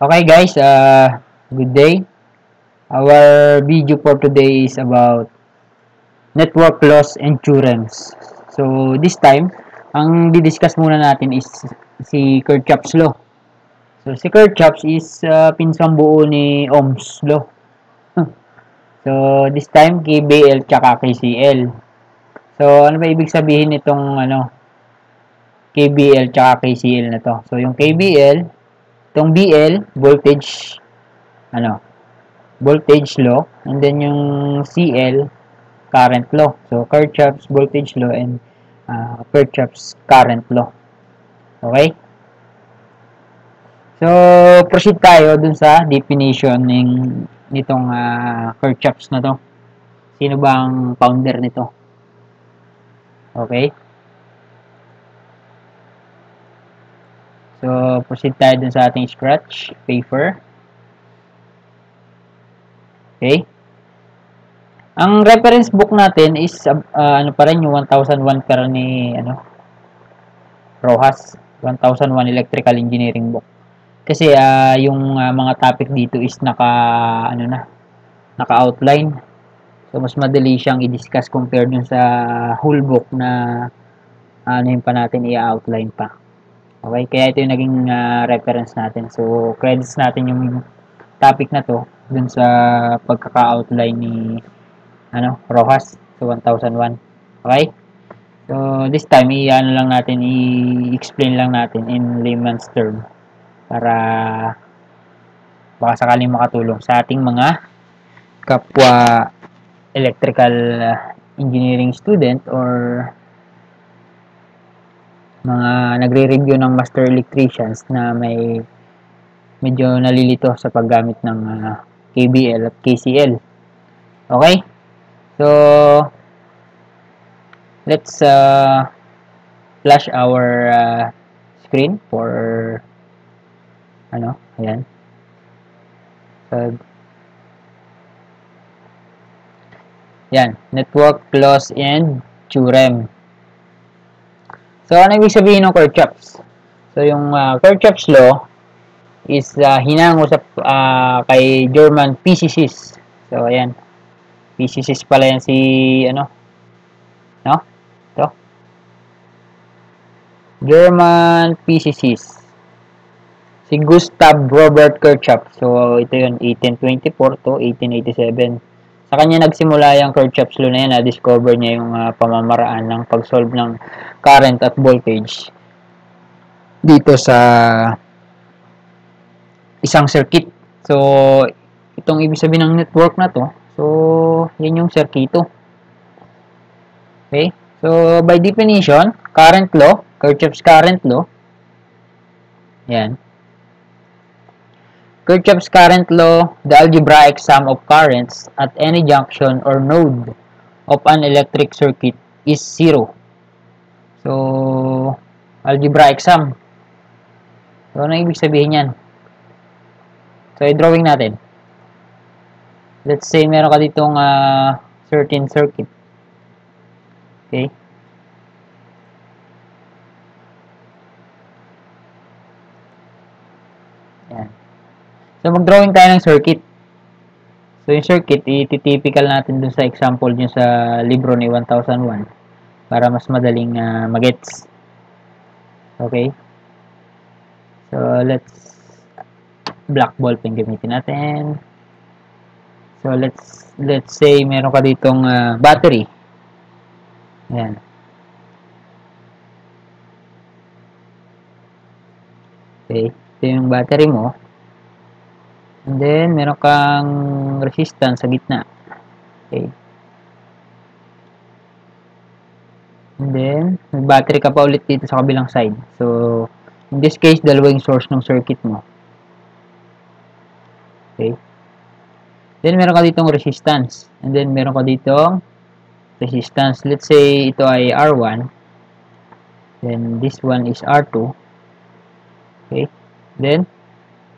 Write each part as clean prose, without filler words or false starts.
Okay guys, good day. Our video for today is about network loss and theorems. So this time, ang didiscuss muna natin is si Kirchhoff's law. So si Kirchhoff's is pinsang buo ni Ohm's law. So this time KBL tsaka KCL. So ano ba ibig sabihin nitong KBL tsaka KCL na to? So yung KBL, itong BL voltage voltage law, and then yung CL current law. So Kirchhoff's voltage law and Kirchhoff's current law. Okay? So proceed tayo dun sa definition nitong Kirchhoff's na to. Sino ba ang founder nito? Okay? So proceed tayo dun sa ating scratch paper. Okay? Ang reference book natin is pa rin yung 1001 pero ni Rojas, 1001 Electrical Engineering book. Kasi yung mga topic dito is naka-outline. So mas madali siyang i-discuss compared dun sa whole book na yun pa natin i-outline pa. Okay, kaya ito yung naging reference natin. So credits natin yung topic na to dun sa pagkaka-outline ni Rojas, so 1001. Okay? So this time i-explain lang natin in layman's term para baka sakaling makatulong sa ating mga kapwa electrical engineering student or mga nagre-review ng master electricians na may medyo nalilito sa paggamit ng KBL at KCL. Okay? So let's flash our screen for ayan. So yan, network loss and theorem. So ano ibig sabihin ng Kirchhoff's? So yung Kirchhoff's law is hinango sa kay German physicist. So ayan, physicist pala yan si German physicist si Gustav Robert Kirchhoff. So ito yun, 1824 to 1887. Sa kanya nagsimula yung Kirchhoff's law na yan. Na-discover niya yung pamamaraan ng pag-solve ng current at voltage dito sa isang circuit. So itong ibig sabihin ng network na to, so yan yung circuito. Okay? So by definition, current law, Kirchhoff's current law, yan. Kirchhoff's current law, the algebraic sum of currents at any junction or node of an electric circuit is zero. So, algebraic sum. So, ano ibig sabihin yan? So, i-drawing natin. Let's say, meron ka ditong certain circuit. Okay? Yan. So, mag-drawing tayo ng circuit. So, yung circuit, iti-typical natin dun sa example nyo sa libro ni 1001 para mas madaling magets. Okay? So, let's black ball pen gamitin natin. So, let's say meron ka ditong battery. Ayan. Okay? Ito yung battery mo. And then, meron kang resistance sa gitna. Okay. And then, mag-battery ka pa ulit dito sa kabilang side. So, in this case, dalawa yung source ng circuit mo. Okay. Then, meron ka ditong resistance. And then, meron ka ditong resistance. Let's say, ito ay R1. Then, this one is R2. Okay. Then,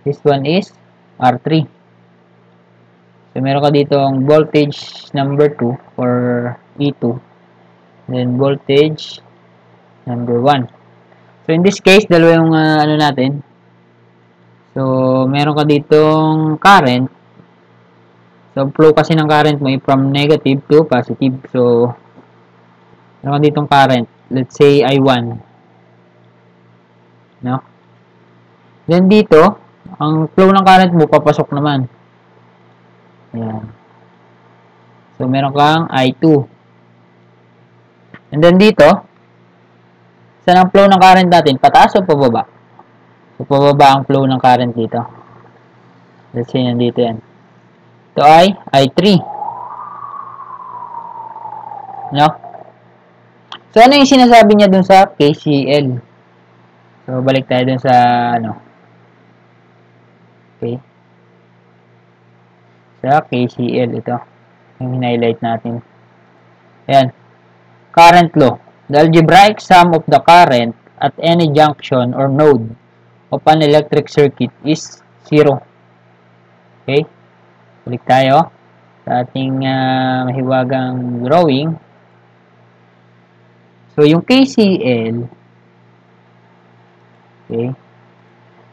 this one is R3. So, meron ka ditong voltage number 2 or E2. Then, voltage number 1. So, in this case, dalawa yung natin. So, meron ka ditong current. So, flow kasi ng current mo from negative to positive. So, meron ka ditong current. Let's say, I1. No? Then, dito, ang flow ng current mo, papasok naman. Ayan. So, meron kang I2. And then, dito, saan ang flow ng current natin? Pataas o pababa? So, pababa ang flow ng current dito. Let's say, nandito yan. Ito ay I3. No? So, ano yung sinasabi niya dun sa KCL? So, balik tayo dun sa, ano. Okay. Sa KCL, ito. Yung highlight natin. Ayan. Current law. The algebraic sum of the current at any junction or node of an electric circuit is 0. Okay. Balik tayo sa ating mahiwagang drawing. So, yung KCL, okay,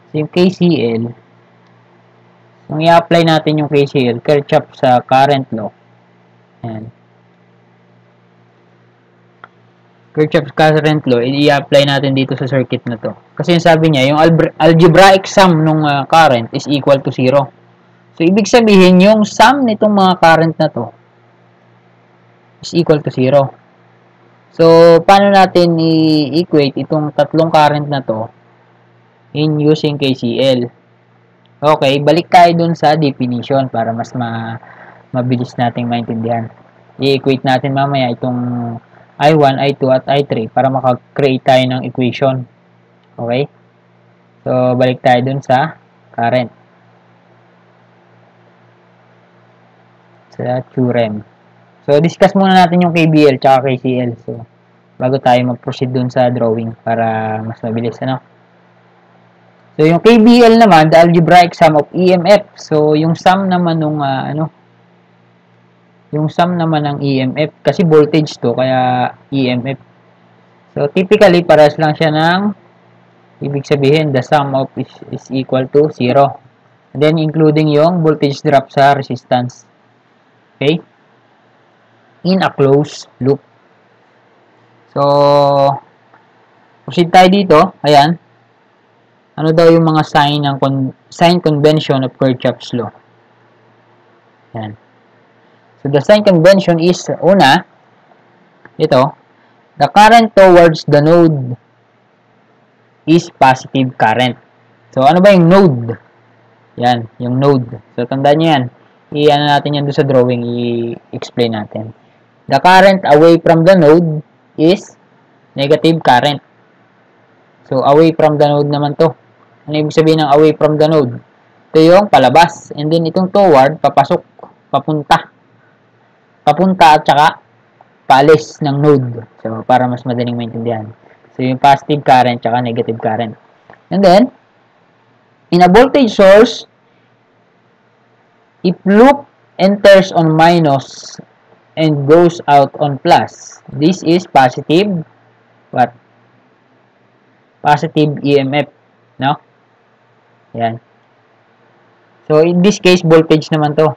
so yung KCL, kung i-apply natin yung KCL, Kirchhoff sa current law, ayan, Kirchhoff's current law, i-apply natin dito sa circuit na to. Kasi yung sabi niya, yung algebraic sum ng current is equal to 0. So, ibig sabihin, yung sum nitong mga current na to is equal to 0. So, paano natin i-equate itong tatlong current na to in using KCL? Okay, balik tayo dun sa definition para mas mabilis nating maintindihan. I-equate natin mamaya itong I1, I2, at I3 para makakreate tayo ng equation. Okay? So, balik tayo dun sa current. Sa theorem. So, discuss muna natin yung KVL tsaka KCL. So, bago tayo mag-proceed dun sa drawing para mas mabilis, ano? So, yung KVL naman, the algebraic sum of EMF. So, yung sum naman nung, yung sum naman ng EMF, kasi voltage to, kaya EMF. So, typically, parehas lang siya ng, ibig sabihin, the sum of is equal to 0. And then, including yung voltage drop sa resistance. Okay? In a closed loop. So, proceed tayo dito. Ayan. Ano daw yung mga sign convention of Kirchhoff's law? Ayan. So, the sign convention is, una, ito, the current towards the node is positive current. So, ano ba yung node? Yan, yung node. So, tandaan nyo yan. I-ano natin yan doon sa drawing, i-explain natin. The current away from the node is negative current. So, away from the node naman to. Ano ibig sabihin ng away from the node? Ito yung palabas. And then, itong toward, papasok, papunta. Papunta at saka paalis ng node. So, para mas madaling maintindihan. So, yung positive current saka negative current. And then, in a voltage source, if loop enters on minus and goes out on plus, this is positive, what? Positive EMF, no? Yan. So, in this case, voltage naman to.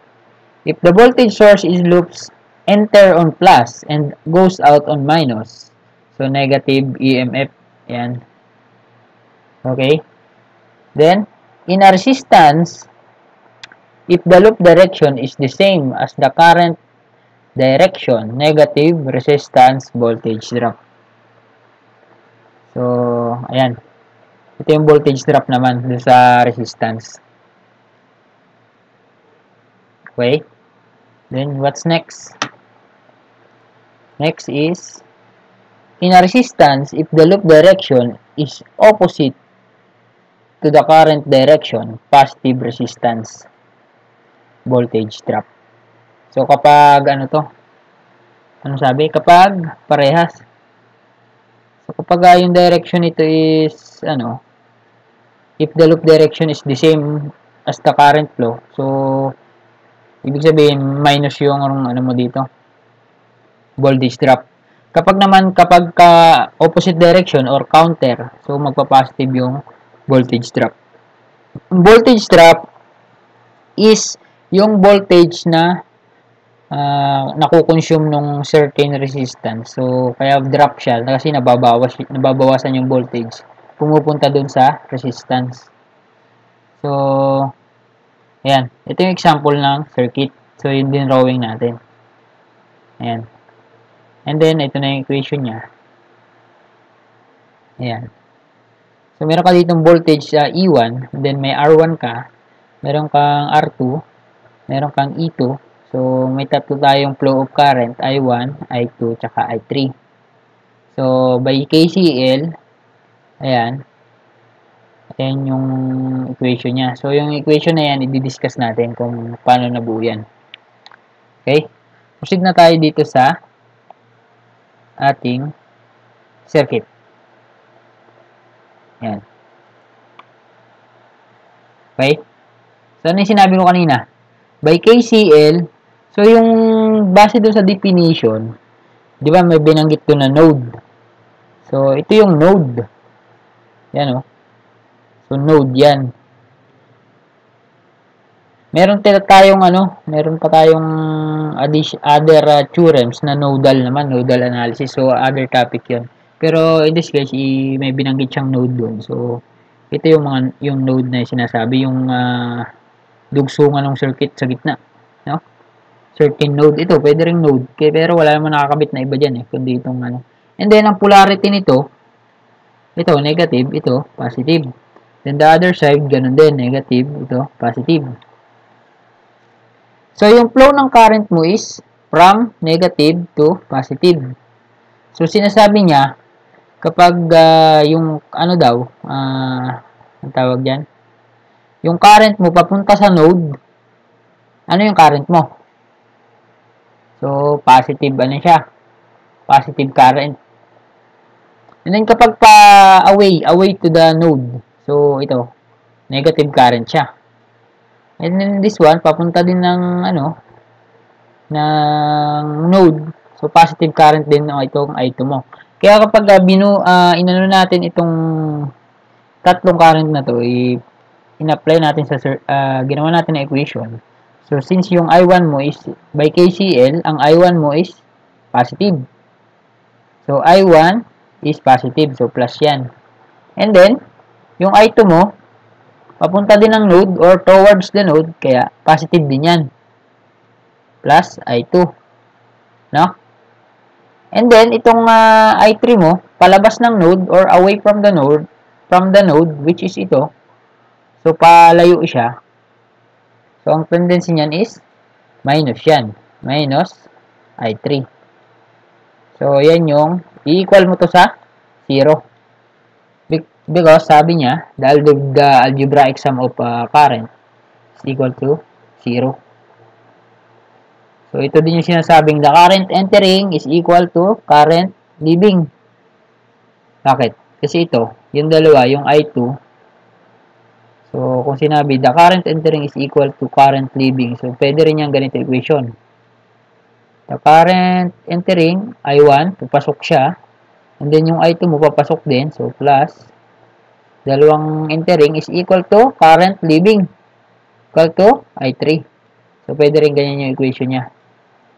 If the voltage source is loops enter on plus and goes out on minus, so negative EMF, yan. Okay? Then, in a resistance, if the loop direction is the same as the current direction, negative resistance voltage drop. So, ayan. Ito yung voltage drop naman dun sa resistance. Okay. Then, what's next? Next is, in a resistance, if the loop direction is opposite to the current direction, positive resistance voltage drop. So, kapag, ano to? Ano sabi? Kapag parehas. So, kapag yung direction nito is, ano, if the loop direction is the same as the current flow, so, ibig sabihin, minus yung, ano mo dito, voltage drop. Kapag opposite direction or counter, so, magpa-positive yung voltage drop. Voltage drop is yung voltage na nakukonsume nung certain resistance. So, kaya drop siya kasi nababawasan yung voltage. Pumupunta dun sa resistance. So, ayan. Ito yung example ng circuit. So, yun din drawing natin. Ayan. And then, ito na yung equation niya. Ayan. So, meron ka ditong voltage sa E1. And then, may R1 ka. Meron kang R2. Meron kang E2. So, may tatlo tayong flow of current. I1, I2, tsaka I3. So, by KCL, ayan. Ayan yung equation niya. So, yung equation na yan, i-discuss natin kung paano nabuo yan. Okay? Proceed na tayo dito sa ating circuit. Ayan. Okay? So, ano yung sinabi ko kanina? By KCL, so yung base doon sa definition, di ba may binanggit doon na node. So, ito yung node. Yan o. So, node yan. Meron pa tayong other theorems na nodal naman, nodal analysis. So, other topic yun. Pero, in this case, may binanggit siyang node doon. So, ito yung node na sinasabi, yung dugsungan ng circuit sa gitna. No? Certain node. Ito, pwede ring node. Pero, wala naman nakakabit na iba dyan kundi itong ano. And then, ang polarity nito, ito, negative, ito, positive. Then, the other side, ganun din, negative, ito, positive. So, yung flow ng current mo is from negative to positive. So, sinasabi niya, kapag yung ano daw, ang tawag dyan, yung current mo papunta sa node, ano yung current mo? So, positive ano siya? Positive current. And then, kapag pa away to the node, so, ito, negative current siya. And then, this one, papunta din ng, ng node. So, positive current din itong I2 mo. Kaya kapag inano natin itong tatlong current na to, in-apply natin sa, ginawa natin na equation. So, since yung I1 mo is, by KCL, ang I1 mo is positive. So, I1 is positive. So, plus yan. And then, yung I2 mo, papunta din ng node or towards the node, kaya positive din yan. Plus I2. No? And then, itong I3 mo, palabas ng node or away from the node, which is ito. So, palayo siya. So, ang tendency niyan is minus yan. Minus I3. So, yan yung i-equal mo to sa 0. Because, sabi niya, dahil the algebraic sum of current is equal to 0. So, ito din yung sinasabing the current entering is equal to current leaving. Bakit? Kasi ito, yung dalawa, yung I2. So, kung sinabi, the current entering is equal to current leaving. So, pwede rin yung ganito equation. The current entering, I1, papasok siya. And then, yung I2 mo, papasok din. So, plus, dalawang entering is equal to current leaving. Equal to I3. So, pwede rin ganyan yung equation niya.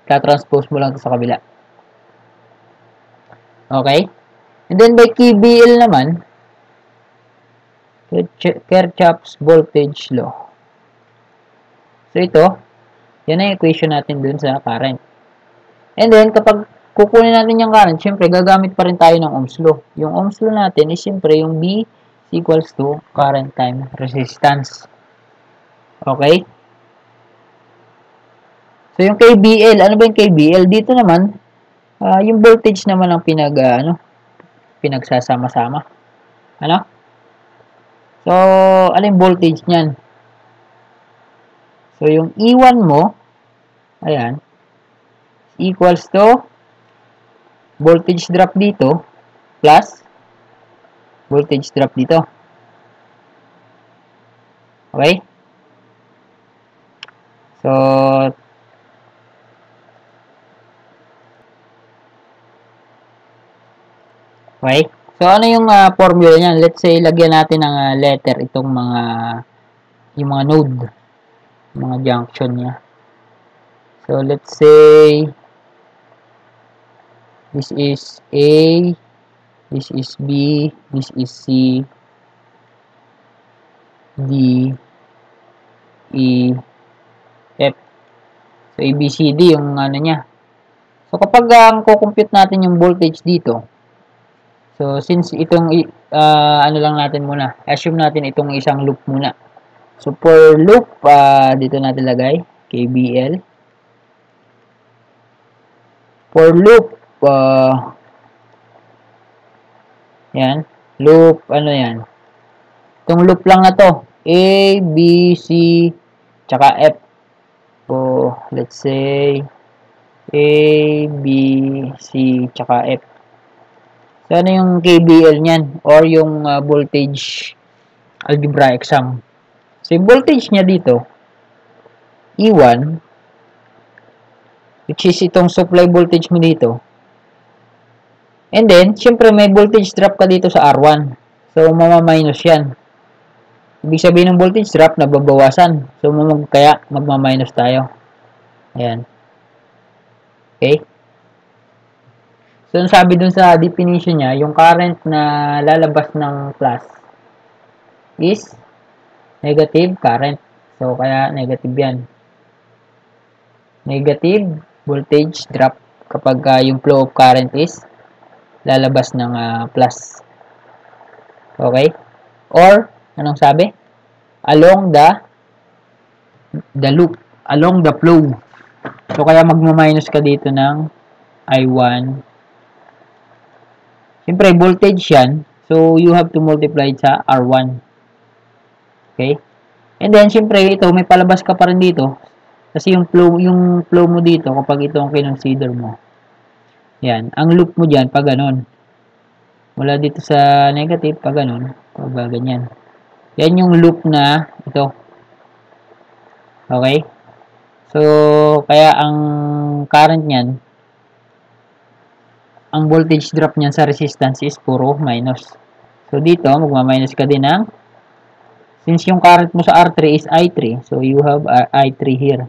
Ta-transpose mo lang ito sa kabila. Okay? And then, by KVL naman, Kirchhoff's voltage law. So, ito, yan ang equation natin dun sa current. And then, kapag kukunin natin yung current, syempre, gagamit pa rin tayo ng Ohm's law. Yung Ohm's law natin is, syempre, yung B equals to current time resistance. Okay? So, yung KVL, ano ba yung KVL? Dito naman, yung voltage naman ang pinagsasama-sama. Ano? So, ano yung voltage niyan? So, yung E1 mo, ayan, equals to voltage drop dito plus voltage drop dito. Okay? So, okay? So, ano yung formula niyan? Let's say, lagyan natin ng letter itong mga yung mga node, mga junction niya. So, let's say, this is A, this is B, this is C, D, E, F. So, A, B, C, D yung ano niya. So, kapag ang kukompute natin yung voltage dito, so, since itong, ano lang natin muna, assume natin itong isang loop muna. So, for loop, dito natin lagay, KBL. For loop, yan, loop, ano yan, itong loop lang na to, A, B, C, tsaka F. So, let's say, A, B, C, tsaka F. So, ano yung KBL niyan? Or yung voltage algebraic sum. So, yung voltage niya dito, E1, which is itong supply voltage mo dito. And then, syempre may voltage drop ka dito sa R1. So, mamaminus yan. Ibig sabihin ng voltage drop, nababawasan. So, kaya magmaminus tayo. Ayan. Okay? So, sabi dun sa definition niya, yung current na lalabas ng plus is negative current. So, kaya negative yan. Negative voltage drop kapag yung flow of current is lalabas ng plus. Okay? Or, anong sabi? Along the loop. Along the flow. So, kaya magmaminus ka dito ng I1. Siyempre, voltage yan. So, you have to multiply sa R1. Okay? And then, siyempre, ito, may palabas ka pa rin dito. Kasi yung flow mo dito, kapag ito ang kinonsider mo. Yan. Ang loop mo dyan, pag ganon. Mula dito sa negative, pag ganon. Pag ganyan. Yan yung loop na ito. Okay? So, kaya ang current nyan, ang voltage drop niyan sa resistance is puro minus. So, dito, magma-minus ka din ng, since yung current mo sa R3 is I3, so you have I3 here.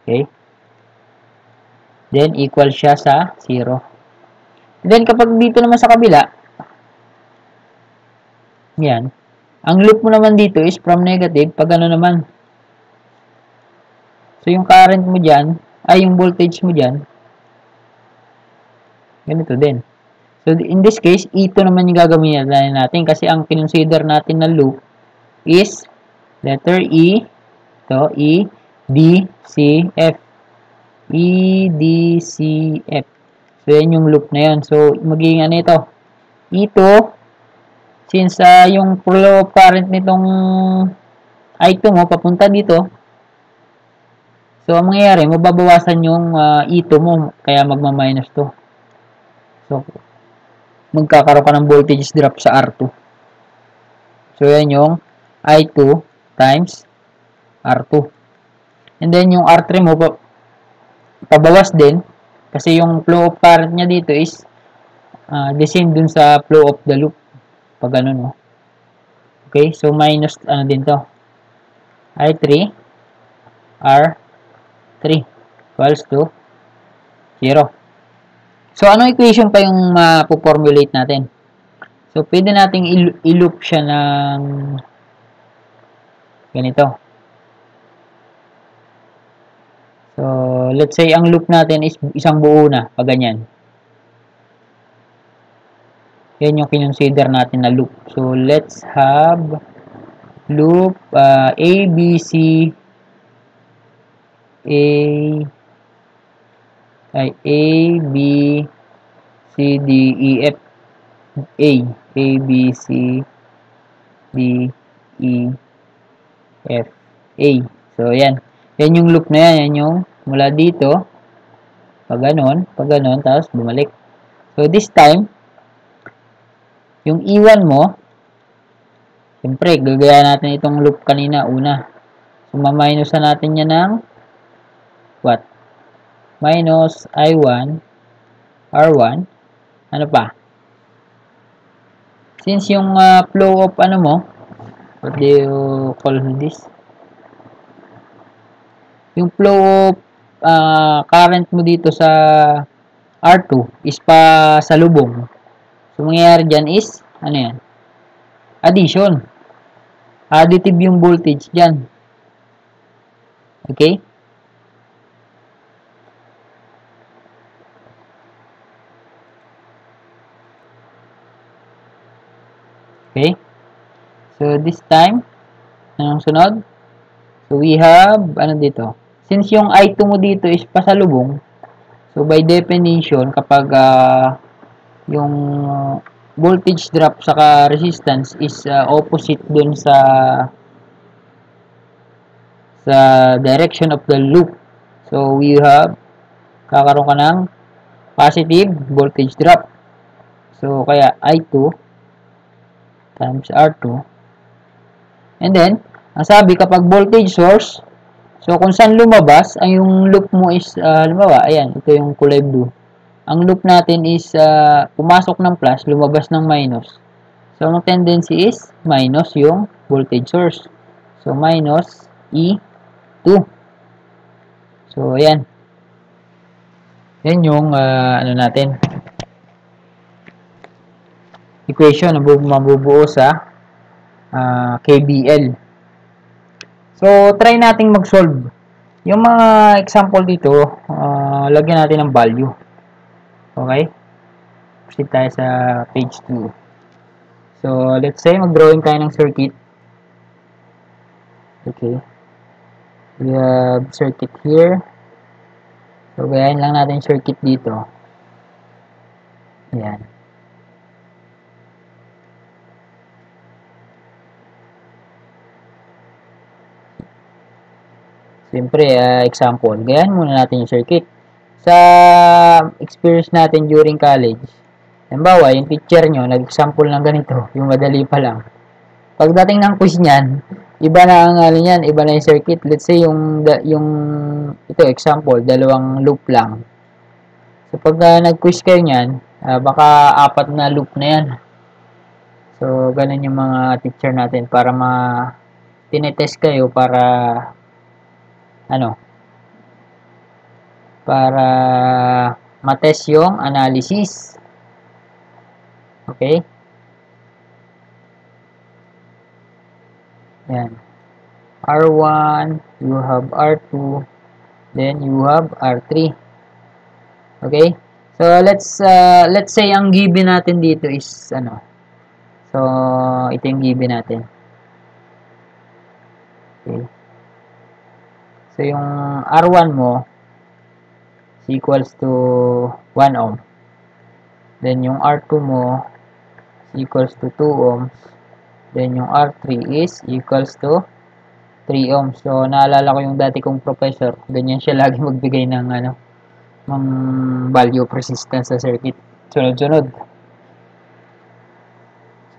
Okay? Then, equal siya sa 0. Then, kapag dito naman sa kabila, yan, ang loop mo naman dito is from negative, pag ano naman. So, yung current mo dyan, ay yung voltage mo dyan, ganito din. So, in this case, ito naman yung gagawin natin kasi ang kinonsider natin na loop is letter E, to E, D, C, F. E, D, C, F. So, yan yung loop na yun. So, magiging ano ito? Ito, since yung flow of current nitong I2 mo, papunta dito, so, ang mangyayari, mababawasan yung E2 mo, kaya magma-minus to. So, magkakaroon ka ng voltage drop sa R2. So, yan yung I2 times R2. And then, yung R3 mo, pabawas din, kasi yung flow of current niya dito is the same dun sa flow of the loop. Pag ganun, no? Okay, so minus, ano din to? I3 R3 equals to 0. So, anong equation pa yung mapoformulate natin? So, pwede nating i-loop siya ng ganito. So, let's say, ang loop natin is isang buo na, pag ganyan. Yan yung kinonsider natin na loop. So, let's have loop A, B, C, A, B, C, D, E, F. A, B, C, D, E, F, A. So, yan. Yan yung loop na yan. Yan yung mula dito, pag ganon, tapos bumalik. So, this time, yung E1 mo, siyempre, gagaya natin itong loop kanina, una. So, ma-minus na natin yan ng what? Minus I1, R1, ano pa? Since yung flow of ano mo, what do you call this? Yung flow of current mo dito sa R2 is pa sa lubong. So, mangyayari dyan is, ano yan? Addition. Additive yung voltage dyan. Okay? Okay? So, this time, anong sunod? So, we have, ano dito? Since yung I2 mo dito is pasalubong, so by definition, kapag yung voltage drop saka resistance is opposite dun sa direction of the loop. So, we have, kakaroon ka ng positive voltage drop. So, kaya I2 times R2. And then, ang sabi, kapag voltage source, so kung saan lumabas, ay yung loop mo is, lumabas, ayan, ito yung kulay blue. Ang loop natin is, pumasok ng plus, lumabas ng minus. So, ang tendency is, minus yung voltage source. So, minus E2. So, ayan. Yan yung, ano natin, equation na mabubuo sa KBL. So, try nating mag-solve. Yung mga example dito, lagyan natin ng value. Okay? Proceed tayo sa page 2. So, let's say, mag-drawing tayo ng circuit. Okay. We have circuit here. So, gayahin lang natin circuit dito. Ayan. Siyempre, example. Gayahin muna natin yung circuit. Sa experience natin during college, halimbawa, yung teacher nyo, nag-example ng ganito, yung madali pa lang. Pagdating ng quiz niyan, iba na ang ano niyan, iba na yung circuit. Let's say yung ito example, dalawang loop lang. So pag nag-quiz kayo niyan, baka 4 na loop na yan. So ganun yung mga teacher natin para tinetest kayo para para matest yung analysis. Okay? Yan. R1, you have R2, then you have R3. Okay? So let's say ang given natin dito is So ito yung given natin. Okay. So yung R1 mo is equals to 1 ohm. Then yung R2 mo is equals to 2 ohms. Then yung R3 is equals to 3 ohms. So, naalala ko yung dati kong professor. Ganyan siya lagi magbigay ng value of resistance sa circuit. Sunod-sunod.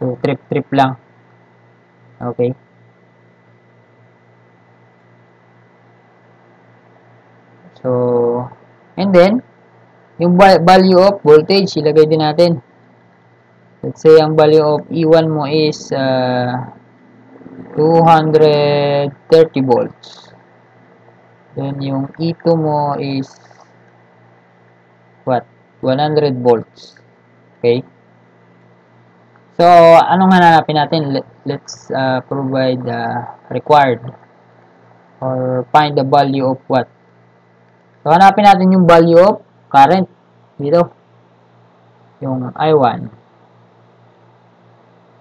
So, trip-trip lang. Okay. So, and then, yung value of voltage, ilagay din natin. Let's say, ang value of E1 mo is 230 volts. Then, yung E2 mo is what? 100 volts. Okay? So, anong hanapin natin? Let's provide required or find the value of what? So, hanapin natin yung value of current dito. Yung I1,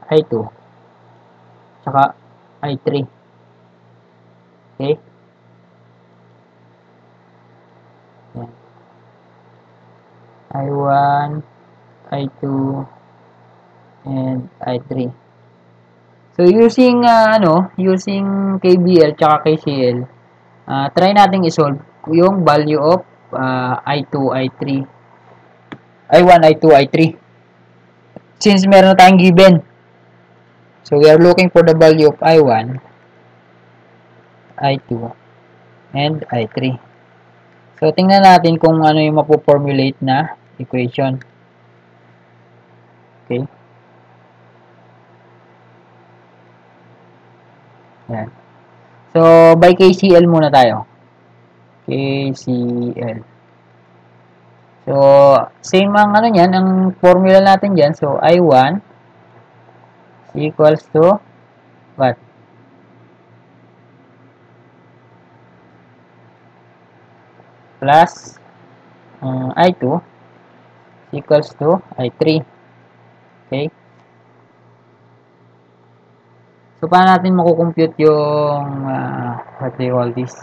I2, saka I3. Okay? Yan. I1, I2, and I3. So, using, using KBL tsaka KCL, try nating isolve yung value of I2, I3, I1, I2, I3. Since meron na tayong given. So, we are looking for the value of I1, I2, and I3. So, tingnan natin kung ano yung mapoformulate na equation. Okay. Yan. So, by KCL muna tayo. KCL. So, same ang ano niyan, ang formula natin diyan. So, I1 equals to what? Plus I2 equals to I3. Okay? So, paano natin makukompute yung what do you call this?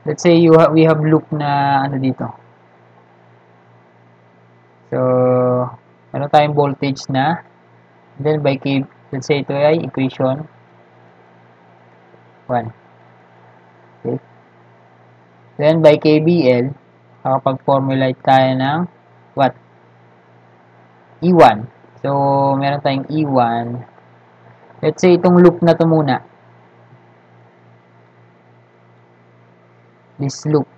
Let's say we have loop na ano dito. So, meron tayong voltage na. Then, by K, let's say ito ay equation 1. Okay? Then, by KBL, makapag-formulate tayo ng what? E1. So, meron tayong E1. Let's say itong loop na to muna. This loop.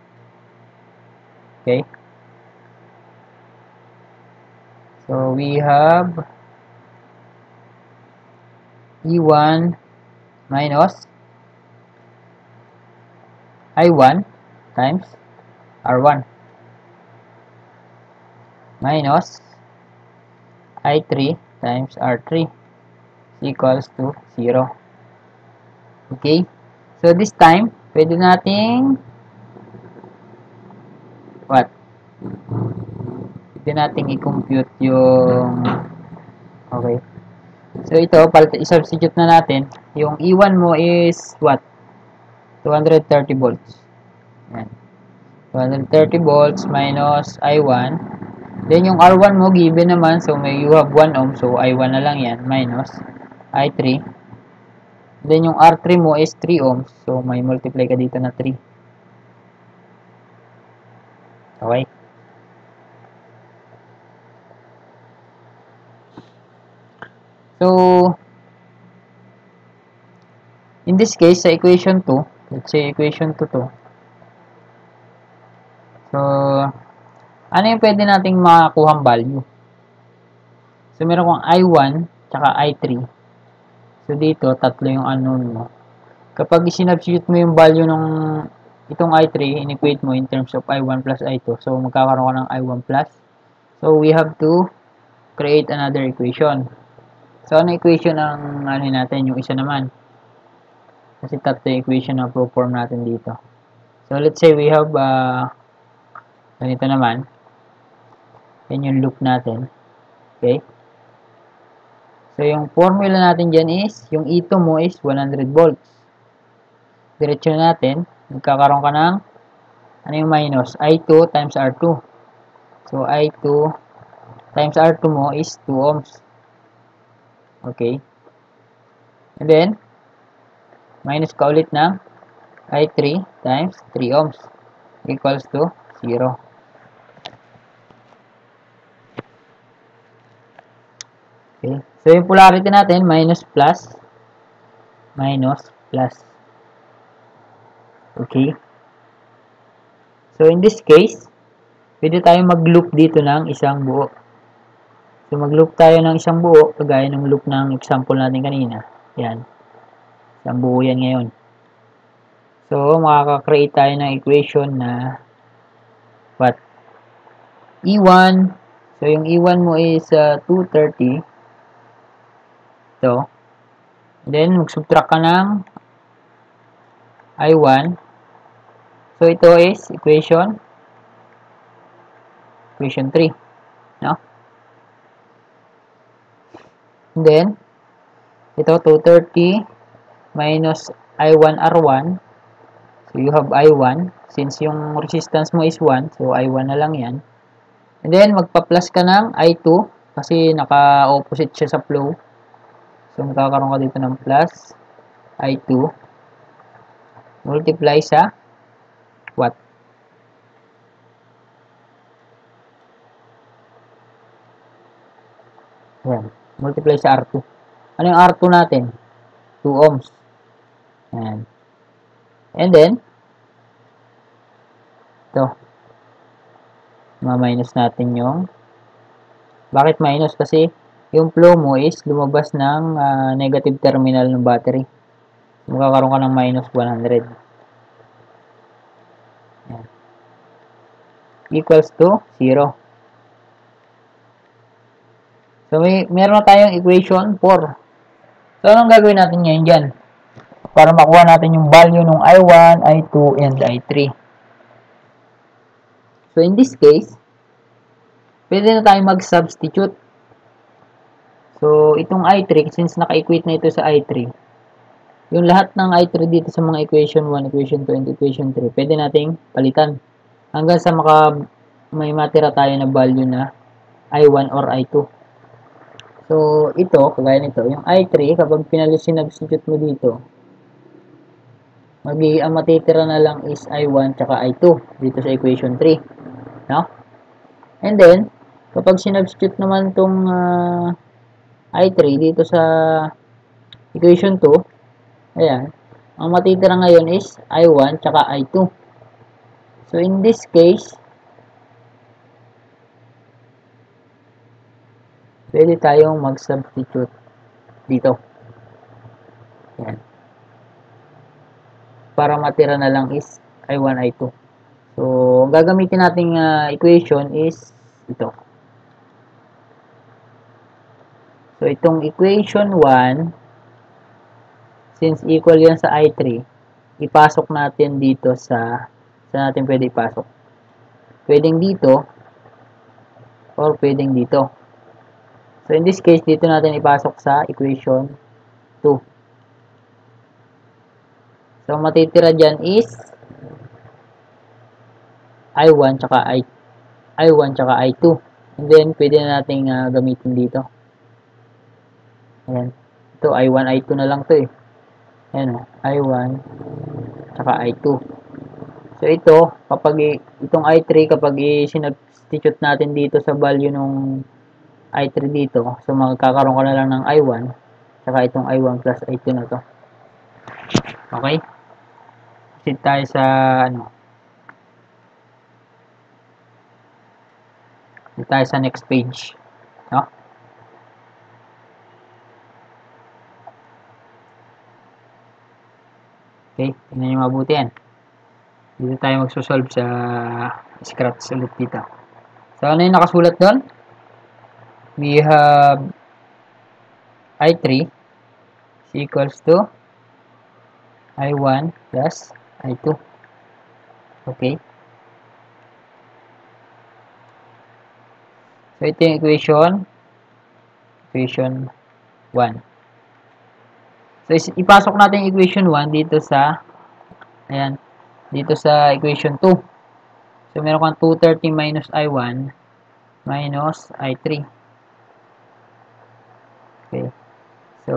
Okay? So, we have E1 minus I1 times R1 minus I3 times R3 equals to 0. Okay? So, this time, pwede nating what? Pwede nating i-compute yung okay. So, ito, i-substitute na natin. Yung E1 mo is what? 230 volts. Yan. 230 volts minus I1. Then, yung R1 mo, given naman. So, you have 1 ohm. So, I1 na lang yan. Minus I3. Then, yung R3 mo is 3 ohms. So, may multiply ka dito na 3. Okay? So, in this case, sa equation 2, let's say equation 2 to. So, ano yung pwede nating makakuhang value? So, meron kong I1, tsaka I3. So, dito, tatlo yung unknown mo. Kapag sinubstitute mo yung value ng itong I3, in-equate mo in terms of I1 plus I2. So, magkakaroon ka ng I1 plus. So, we have to create another equation. So, ano equation ang ano natin? Yung isa naman. Kasi tatlo yung equation na pro-form natin dito. So, let's say we have ganito naman. Yan yung loop natin. Okay? So, yung formula natin dyan is, yung E2 mo is 100 volts. Diretso natin, magkakaroon ka ng, ano yung minus? I2 times R2. So, I2 times R2 mo is 2 ohms. Okay? And then, minus ka ulit ng I3 times 3 ohms equals to 0. Okay? So, yung polarity natin, minus plus, minus plus. Okay? So, in this case, pwede tayong mag-loop dito ng isang buo. So, mag-loop tayo ng isang buo, kagaya ng loop ng example natin kanina. Yan. Isang buo yan ngayon. So, makaka-create tayo ng equation na what? E1. So, yung E1 mo is 230. Ito. Then, mag-subtract ka ng I1. So, ito is equation 3. No? And then, ito 230 minus I1 R1. So, you have I1. Since yung resistance mo is 1, so I1 na lang yan. And then, magpa-plus ka ng I2 kasi naka-opposite siya sa flow. So, magkakaroon ka dito ng plus I2 multiply sa what? Ayan. Multiply sa R2. Ano yung R2 natin? 2 ohms. Ayan. And then, ito. Ma-minus natin yung bakit minus? Kasi yung flow mo is lumabas ng negative terminal ng battery. Magkakaroon ka ng minus 100. Yan. Equals to 0. So, meron na tayong equation 4. So, anong gagawin natin ngayon dyan? Para makuha natin yung value ng I1, I2, and I3. So, in this case, pwede na tayong mag-substitute. So, itong I3, since naka-equate na ito sa I3, yung lahat ng I3 dito sa mga equation 1, equation 2, and equation 3, pwede nating palitan. Hanggang sa may matira tayo na value na I1 or I2. So, ito, kagaya nito, yung I3, kapag sinubstitute mo dito, ang matitira na lang is I1 tsaka I2 dito sa equation 3. No? And then, kapag sinubstitute naman itong I3 dito sa equation 2, ayan, ang matitira ngayon is I1 tsaka I2. So, in this case, pwede tayong mag-substitute dito. Ayan. Para matira na lang is I1, I2. So, ang gagamitin nating equation is ito. So, itong equation 1, since equal yan sa I3, ipasok natin dito sa saan natin pwede ipasok. Pwedeng dito or pwedeng dito. So, in this case, dito natin ipasok sa equation 2. So, matitira dyan is I1 tsaka I2. And then, pwede na natin gamitin dito. Ayan. Ito, I1, I2 na lang to eh. Ayan o, I1 tsaka I2. So, ito, kapag itong I3, kapag sinubstitute natin dito sa value nung I3 dito, so magkakaroon ka na lang ng I1 tsaka itong I1 plus I2 na to. Okay? Proceed tayo sa next page. No? Okay, tingnan nyo mabuti yan. Dito tayo magsosolve sa scratch ulit dito. So, ano yung nakasulat doon? We have I3 is equals to I1 plus I2. Okay. So, ito yung equation 1. So, ipasok natin yung equation 1 dito sa equation 2. So, meron kang 230 minus I1 minus I3. Okay. So,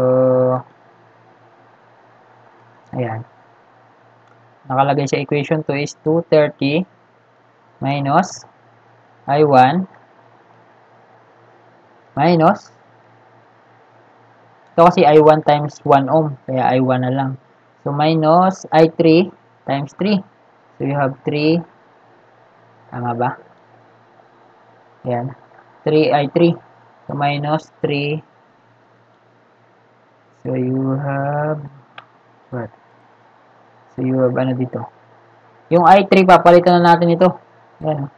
ayan. Nakalagay sa equation 2 is 230 minus I1 minus, ito kasi I1 times 1 ohm, kaya I1 na lang. So, minus I3 times 3. So, you have 3, tama ba? Ayan, 3I3. So, minus 3. So, you have, what? So, you have ano dito? Yung I3, papalitan na natin ito. Ayan.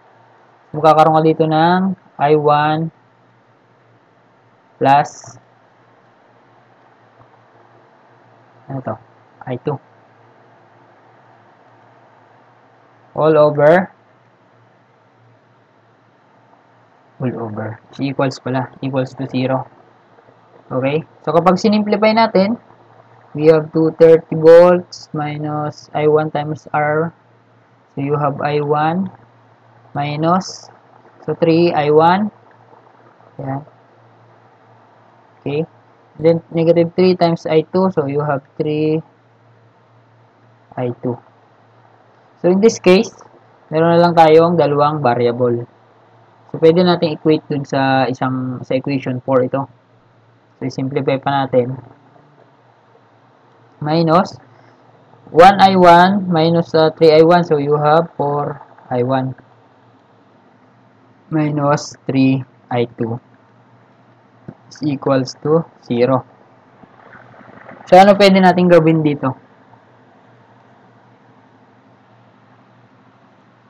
Magkakaroon ka dito ng I1 plus ano to? I2. All over equals pala, equals to 0. Okay? So, kapag sinimplify natin, we have 230 volts minus I1 times R. So, you have I1 minus, so 3 I1. Yan. Okay? Then, negative 3 times I2. So, you have 3 I2. So, in this case, meron na lang tayong dalawang variable. So, pwede natin equate dun sa equation 4 ito. So, simplify pa natin. Minus 1I1 minus 3I1. So, you have 4I1 minus 3I2 is equals to 0. So, ano pwede natin gawin dito?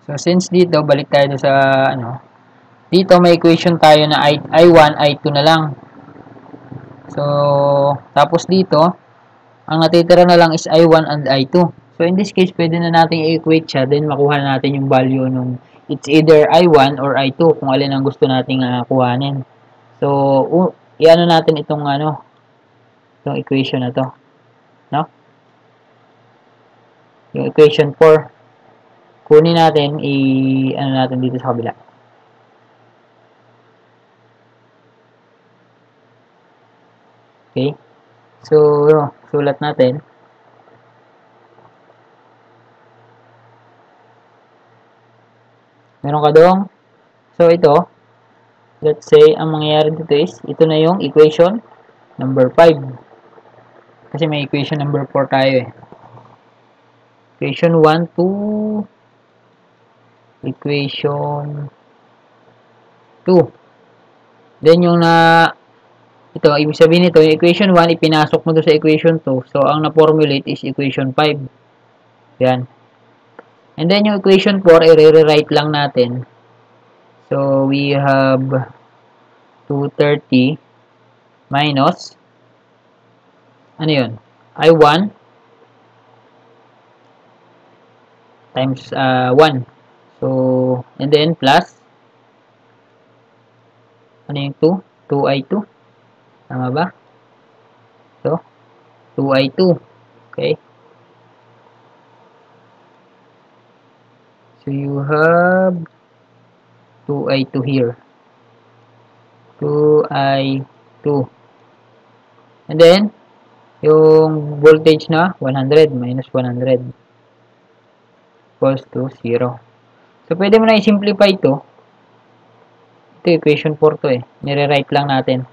So, since dito, balik tayo sa, dito may equation tayo na I1, I2 na lang. So, tapos dito, ang natitira na lang is I1 and I2. So, in this case, pwede na natin i-equate siya, then makuha natin yung value nung it's either I1 or I2, kung alin ang gusto nating kuhanin. So, i-ano natin itong, itong equation na to. No? Yung equation 4. Kunin natin, ano natin dito sa kabila. Okay? So, sulat natin. Meron ka doong. So, ito, let's say, ang mangyayari dito is, ito na yung equation number 5. Kasi may equation number 4 tayo eh. Equation 1 to equation 2. Then, yung ito, ibig sabihin nito, yung equation 1, ipinasok mo doon sa equation 2. So, ang na-formulate is equation 5. Yan. And then, yung equation 4, i-rewrite lang natin. So, we have 230 minus, ano yun? I1 times 1. So, and then plus, ano yung 2? 2I2. Tama ba? So, 2I2. Okay. So, you have 2I2 here. 2I2. And then, yung voltage na 100 minus 100 equals to 0. So, pwede mo na i-simplify ito. Ito, equation 4 to eh. Nire-write lang natin.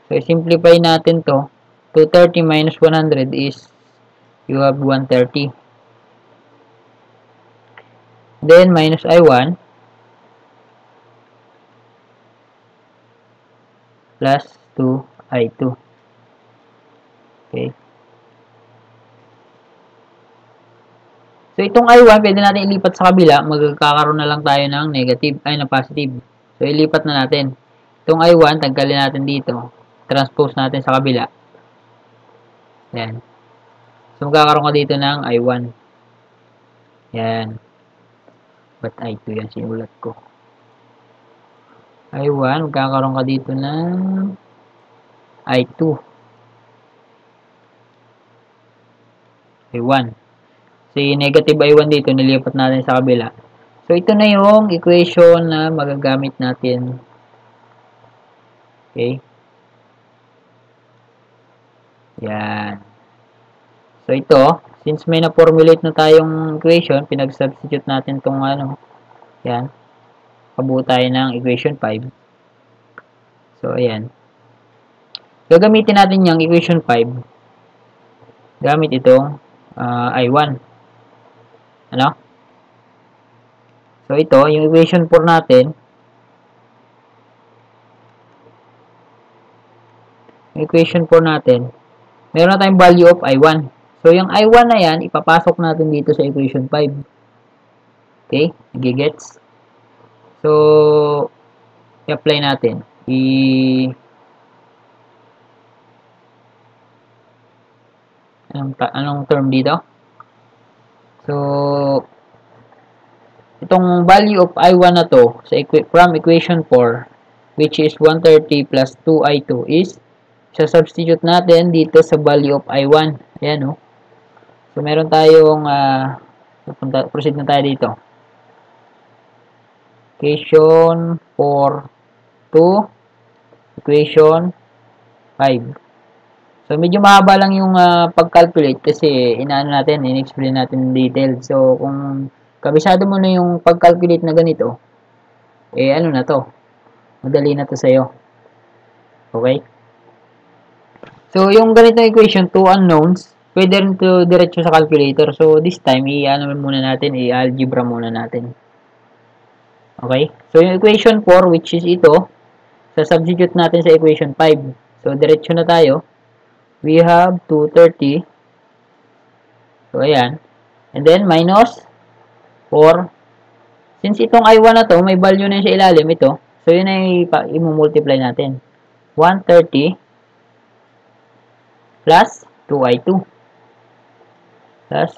So, i-simplify natin to. 230 minus 100 is, you have 130. Then, minus I1 plus 2I2. Okay. So, itong I1, pwede natin ilipat sa kabila. Magkakaroon na lang tayo ng negative, ng positive. So, ilipat na natin. Itong I1, tanggalin natin dito. Transpose natin sa kabila. Yan. So, magkakaroon ka dito ng I1. Yan. Ba't I2 yan? Sinulat ko. I1, magkakaroon ka dito ng I2. I1. So, negative I1 dito, nilipat natin sa kabila. So, ito na yung equation na magagamit natin. Okay. Yan. So, ito, since may na-formulate na tayong equation, pinag-substitute natin itong yan. Kabuo tayo ng equation 5. So, ayan. Gagamitin natin yung equation 5. Gamit itong I1. Ano? So, ito, yung equation 4 natin. Yung equation 4 natin, meron na tayong value of I1. So, yung I1 na yan, ipapasok natin dito sa equation 5. Okay? Nagigets? So, i-apply natin. Anong term dito? So, itong value of I1 na to, from equation 4, which is 130 plus 2I2 is, substitute natin dito sa value of I1. Ayan, no? So, meron tayong, proceed na tayo dito. Equation 4 to equation 5. So, medyo mahaba lang yung pag-calculate kasi inaano natin, in-explain natin in detail. So, kung kabisado mo na yung pag-calculate na ganito, ano na to? Madali na to sa'yo. Okay? So, yung ganitong equation, 2 unknowns, pwede rin to diretso sa calculator. So, this time, i-ano muna natin, i-algebra muna natin. Okay? So, yung equation 4, which is ito, substitute natin sa equation 5. So, diretso na tayo. we have 230. So, ayan. And then, minus 4. Since itong I1 na to, may value na sa ilalim ito. So, yun ay i-multiply natin. 130 plus 2I2. Plus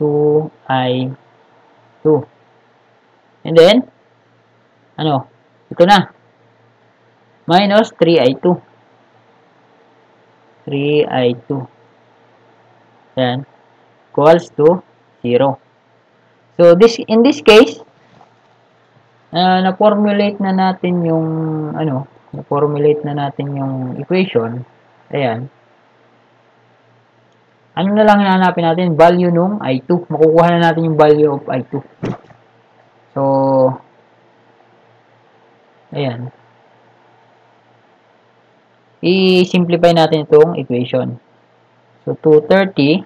2I2. And then, ano? Ito na. Minus 3I2. 3I2. Ayan. Equals to 0. So, in this case, na-formulate na natin yung, na-formulate na natin yung equation. Ayan. Ano na lang hanapin natin? Value nung I2. Makukuha na natin yung value of I2. So, ayan. I-simplify natin itong equation. So, 230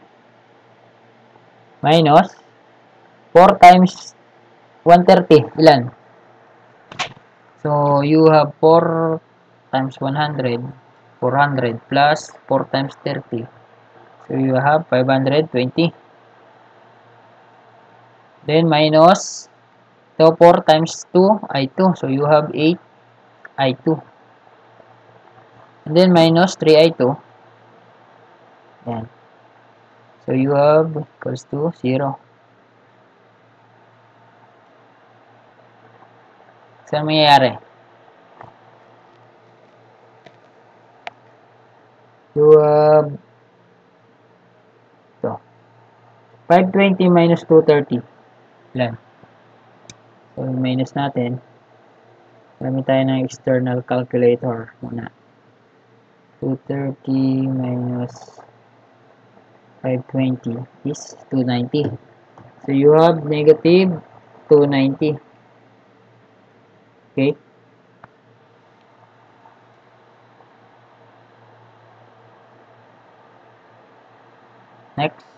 minus 4 times 130. Ilan? So, you have 4 times 100. 400 plus 4 times 30. So, you have 520. Then, minus 4 times 2, I2. So, you have 8 I2. And then, minus 3 I2. Yan. So, you have equals to 0. Saan mangyayari? You have 520 minus 230. Ilan? So, minus natin. Gamit tayo ng external calculator muna. 230 minus 520 is 290. So, you have negative 290. Okay? Next.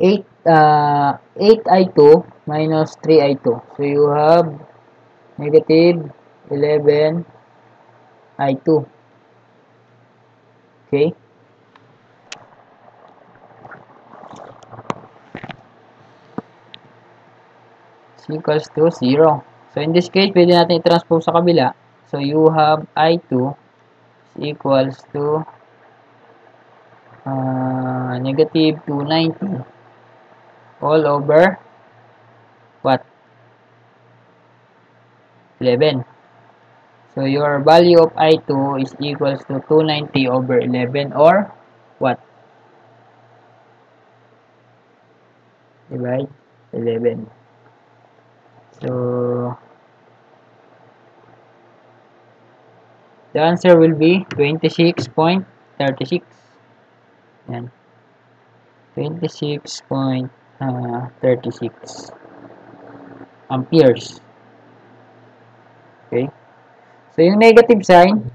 8I2 minus 3I2. So, you have negative 11I2. Okay? Is equals to 0. So, in this case, pwede natin i-transpose sa kabila. So, you have I2 is equals to negative 290 all over what? 11. So, your value of I2 is equals to 290 over 11 or what? Divide 11. So, the answer will be 26.36. Yan. 26.36 amperes. Okay? So, yung negative sign,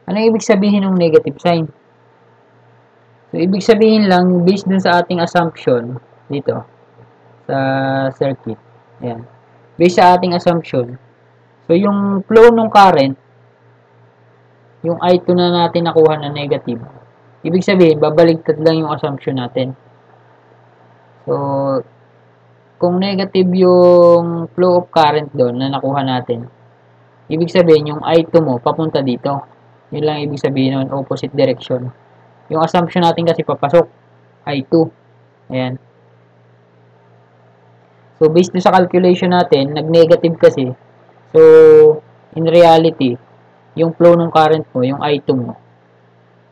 ano ibig sabihin ng negative sign? So, ibig sabihin lang, based dun sa ating assumption, dito, sa circuit. Ayan. Based sa ating assumption, so, yung flow ng current, yung I2 na natin nakuha na negative, ibig sabihin, babaligtad lang yung assumption natin. So, kung negative yung flow of current doon na nakuha natin, ibig sabihin, yung I2 mo, papunta dito. Yun lang ibig sabihin nun, opposite direction. Yung assumption natin kasi papasok, I2. Ayan. So, based sa calculation natin, nag-negative kasi. So, in reality, yung flow ng current mo, yung I2 mo,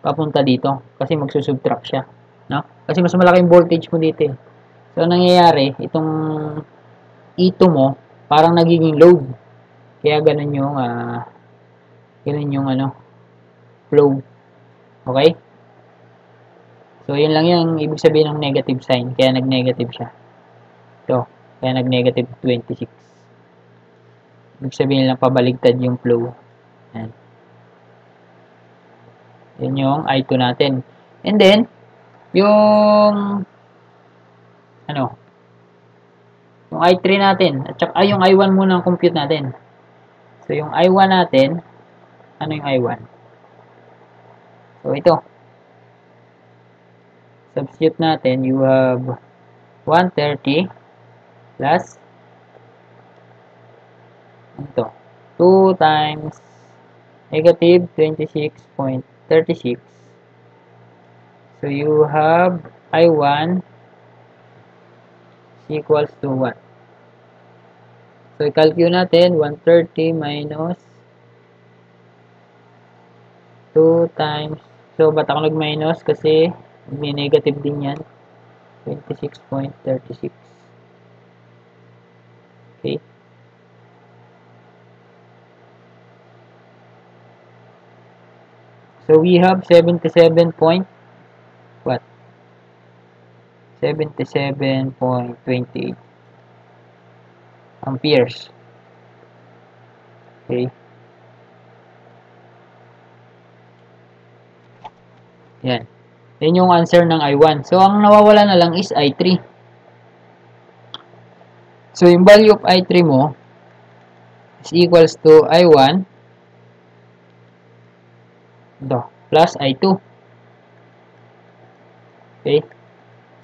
papunta dito. Kasi magsusubtract siya. No? Kasi mas malaki yung voltage mo dito eh. So, nangyayari, itong E2 mo, parang nagiging load. Kaya ganun yung flow. Okay? So, yun lang yung ibig sabihin ng negative sign. Kaya nag-negative siya. Ito. Kaya nag-negative 26. Ibig sabihin lang pabaligtad yung flow. Yan. Yan yung I2 natin. And then, yung yung I3 natin. At saka, yung I1 muna ang compute natin. So, yung I1 natin, Ano yung I1? So, ito. Substitute natin, you have 130 plus ito. 2 times negative 26.36. So, you have I1 equals to what? So, i-calculate natin 130 minus 2 times. So, ba't ako nag-minus? Kasi may negative din yan. 26.36. Okay. So, we have 77 point what? 77.28 amperes. Okay. Yan. Yan yung answer ng I1. So, ang nawawala na lang is I3. So, yung value of I3 mo is equals to I1 plus I2. Okay.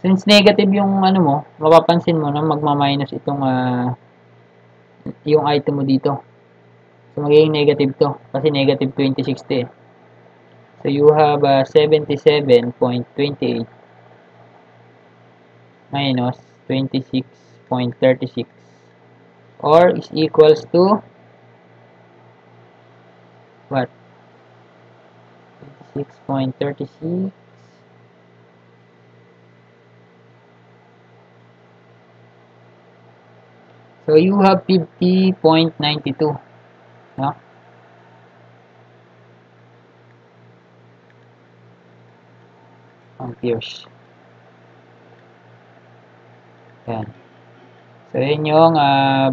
Since negative yung ano mo, mapapansin mo na magma-minus itong yung I2 mo dito. So, magiging negative to. Kasi negative 2060 eh. So, you have 77.28 minus 26.36 or is equals to what? 26.36. So, you have 50.92. No? Amperes. Yan. So, yun yung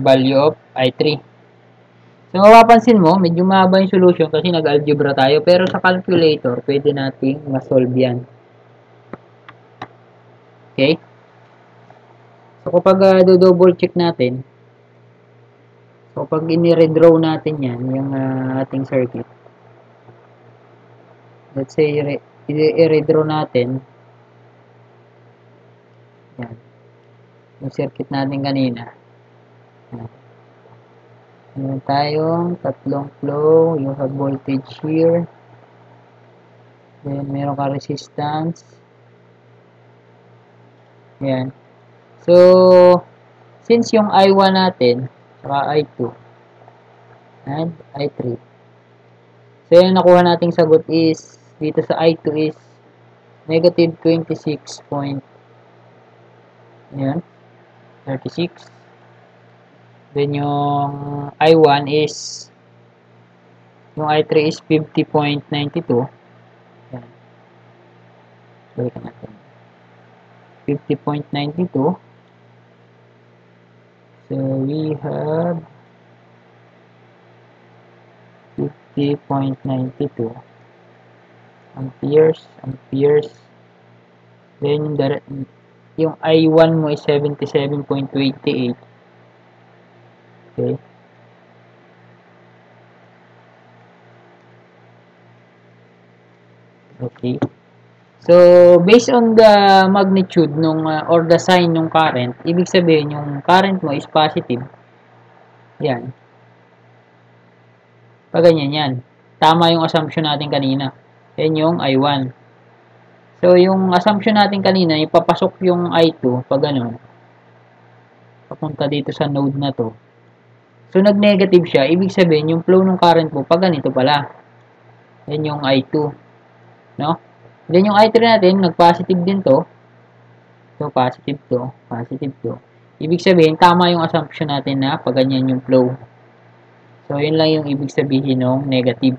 value of I3. So, mapapansin mo, medyo mahaba yung solution kasi nag-algebra tayo. Pero sa calculator, pwede nating ma-solve yan. Okay? So, kapag do-double check natin, so, kapag ini-redraw natin yan, yung ating circuit, let's say, i-redraw natin, yan, yung circuit natin kanina. Yan. Meron tayong tatlong flow, you have voltage here, then meron ka resistance, yan. So, since yung I1 natin, saka I2, and I3, so yung nakuha nating sagot is, dito sa I2 is, negative 26 point, yan, 36. Then yung I1 is, yung I3 is 50.92. Yan. Balikan natin. 50.92. So, we have 50.92 amperes. Then, yung I1 mo is 77.28. Okay. Okay. So, based on the magnitude nung or the sign ng current, ibig sabihin yung current mo is positive. Yan. Pag ganyan yan. Tama yung assumption natin kanina. Yan yung I1. So, yung assumption natin kanina, ipapasok yung I2 pag ganun. Papunta dito sa node na to. So, nag-negative siya. Ibig sabihin, yung flow ng current mo, pag ganito pala. Yan yung I2. No? Then, yung I3 natin, nag-positive din to. So, positive to. Ibig sabihin, tama yung assumption natin na pag ganyan yung flow. So, yun lang yung ibig sabihin ng negative.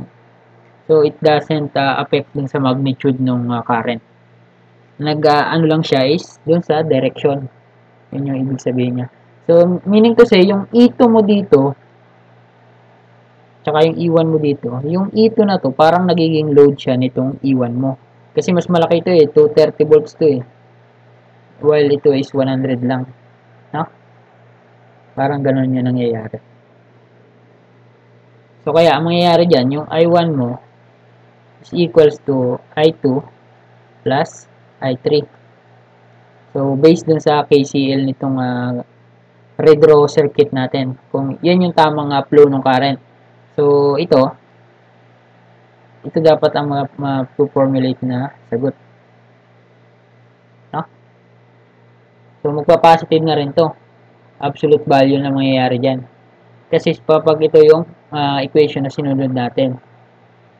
So, it doesn't affect din sa magnitude ng current. Ano lang siya is, dun sa direction. Yun yung ibig sabihin niya. So, meaning to say, yung E2 mo dito, tsaka yung E1 mo dito, yung E2 na to, parang nagiging load siya nitong E1 mo. Kasi mas malaki ito eh, 230 volts to eh. While ito is 100 lang. No? Parang ganun yung nangyayari. So, kaya, ang mangyayari dyan, yung I1 mo is equals to I2 plus I3. So, based dun sa KCL nitong redraw circuit natin, kung yan yung tamang flow ng current. So, ito dapat ang ma-formulate na sagot. No? So, magpa-positive na rin to. Absolute value na mangyayari dyan. Kasi kapag ito yung equation na sinunod natin.